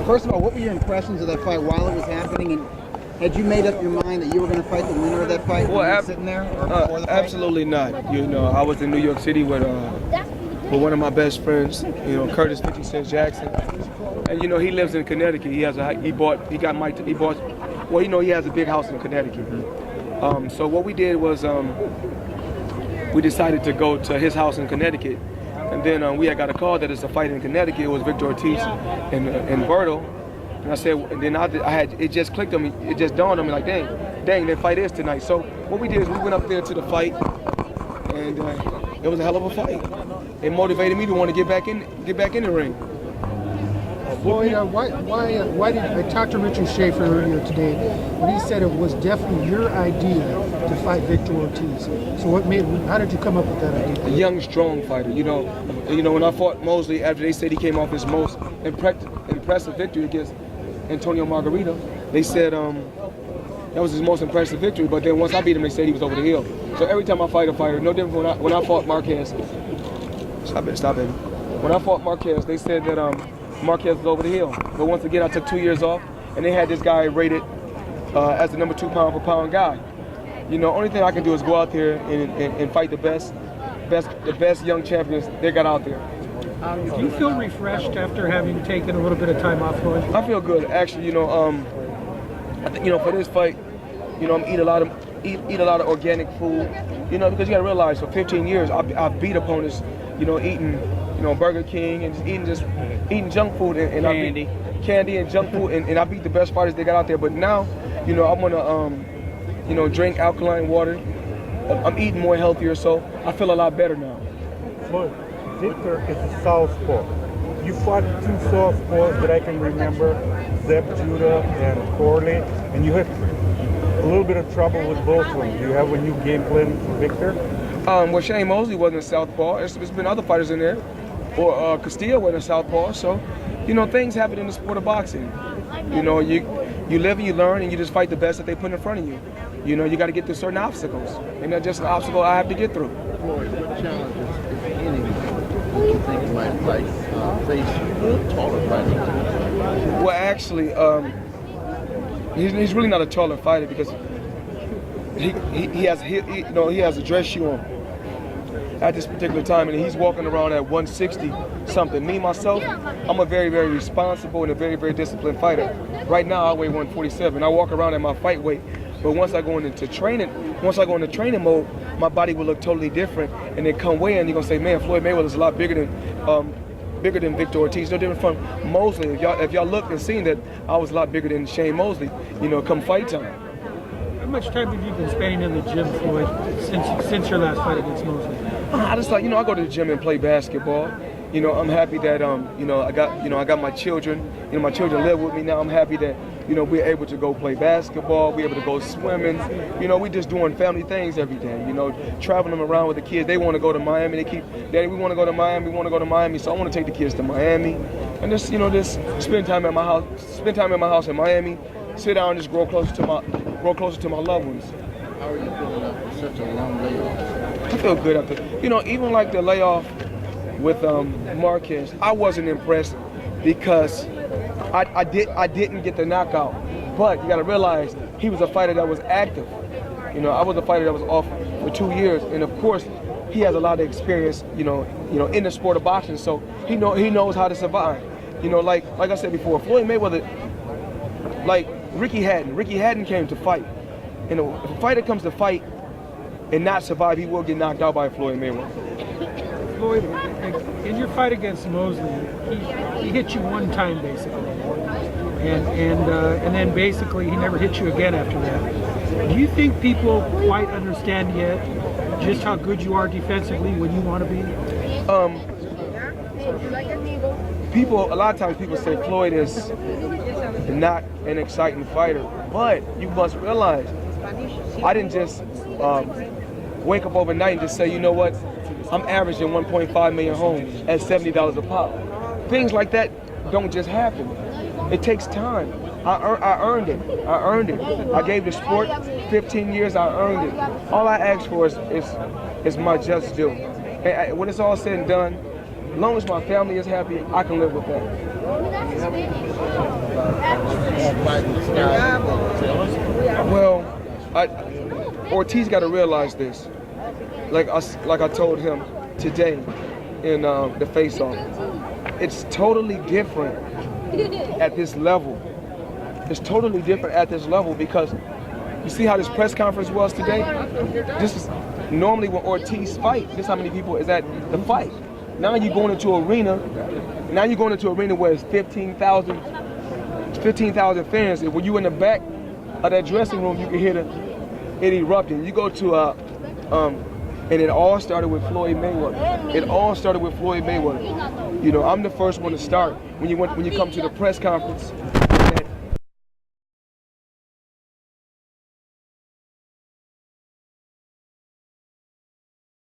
First of all, what were your impressions of that fight while it was happening, and had you made up your mind that you were going to fight the winner of that fight when you were sitting there? Or before the fight? Absolutely not. You know, I was in New York City with one of my best friends, you know, Curtis 50 Cent Jackson, and you know he lives in Connecticut. He has he has a big house in Connecticut. So what we did was we decided to go to his house in Connecticut, and then we had got a call that it's a fight in Connecticut. It was Victor Ortiz and Berto. And I said, and then it just clicked on me. It just dawned on me like, dang, that fight is tonight. So what we did is we went up there to the fight, and it was a hell of a fight. It motivated me to want to get back in the ring. Floyd, why did I talked to Richard Schaefer earlier today, and he said it was definitely your idea to fight Victor Ortiz. So how did you come up with that idea? A young, strong fighter. You know, when I fought Mosley, after they said he came off his most impressive victory against Antonio Margarito, they said that was his most impressive victory. But then once I beat him, they said he was over the hill. So every time I fight a fighter, no different when I fought Marquez. Stop it. When I fought Marquez, they said that Marquez was over the hill. But once again, I took 2 years off, and they had this guy rated as the number 2 pound for pound guy. You know, only thing I can do is go out there and fight the best young champions they got out there. Do you feel refreshed after having taken a little bit of time off, Floyd? I feel good, actually. You know, I think, you know, for this fight, you know, I'm eat a lot of organic food. You know, because you got to realize, for 15 years, I've beat opponents, you know, eating, you know, Burger King and just eating junk food and candy and junk food, and I beat the best fighters they got out there. But now, you know, I'm gonna, you know, drink alkaline water. I'm eating more healthier, so I feel a lot better now. Look, Victor is a southpaw. You fought 2 southpaws that I can remember, Zeb Judah and Corley, and you had a little bit of trouble with both of them. Do you have a new game plan for Victor? Well, Shane Mosley wasn't a southpaw. There's been other fighters in there. Or Castillo wasn't a southpaw. So, you know, things happen in the sport of boxing. You know, you live and you learn, and you just fight the best that they put in front of you. You know, you got to get through certain obstacles, and that's just an obstacle I have to get through. Floyd, what challenges, if any, do you think you might face taller fighters? Well, actually, he's really not a taller fighter because he has a dress shoe on at this particular time, and he's walking around at 160 something. Me myself, I'm a very, very responsible and a very, very disciplined fighter. Right now, I weigh 147. I walk around at my fight weight, but once I go into training mode, my body will look totally different. And then come weigh in, you're gonna say, man, Floyd Mayweather is a lot bigger than Victor Ortiz. No different from Mosley. If y'all looked and seen that I was a lot bigger than Shane Mosley, you know, come fight time. How much time have you been spending in the gym, Floyd, since your last fight against Mosley? I just like, you know, I go to the gym and play basketball. You know, I'm happy that you know, I got my children. You know, my children live with me now. I'm happy that, you know, we're able to go play basketball. We're able to go swimming. You know, we just doing family things every day. You know, traveling around with the kids. They want to go to Miami. They keep, Daddy, we want to go to Miami. We want to go to Miami. So I want to take the kids to Miami, and just, you know, just spend time at my house. Spend time at my house in Miami. Sit down and just grow closer to my loved ones. How are you feeling after such a long layoff? I feel good after, you know, even like the layoff with Marquez, I wasn't impressed because I didn't get the knockout. But you got to realize he was a fighter that was active. You know, I was a fighter that was off for 2 years, and of course, he has a lot of experience. You know, in the sport of boxing, so he knows how to survive. You know, like I said before, Floyd Mayweather, like Ricky Hatton came to fight. You know, if a fighter comes to fight and not survive, he will get knocked out by Floyd Mayweather. Floyd, in your fight against Mosley, he hit you one time basically, and then basically he never hit you again after that. Do you think people quite understand yet just how good you are defensively when you want to be? A lot of times people say Floyd is not an exciting fighter, but you must realize I didn't just wake up overnight and just say, you know what, I'm averaging 1.5 million homes at $70 a pop. Things like that don't just happen. It takes time. I earned it. I gave the sport 15 years. I earned it. All I ask for is my just due. And when it's all said and done, as long as my family is happy, I can live with that. Well, Ortiz got to realize this. Like I told him today in the face-off, it's totally different at this level. It's totally different at this level because you see how this press conference was today? This is normally when Ortiz fight, this is how many people is at the fight. Now you're going into an arena. Now you're going into an arena where it's 15,000 fans. And when you in the back of that dressing room, you can hear it erupting. You go to and it all started with Floyd Mayweather. It all started with Floyd Mayweather. You know, I'm the first one to start. When you come to the press conference,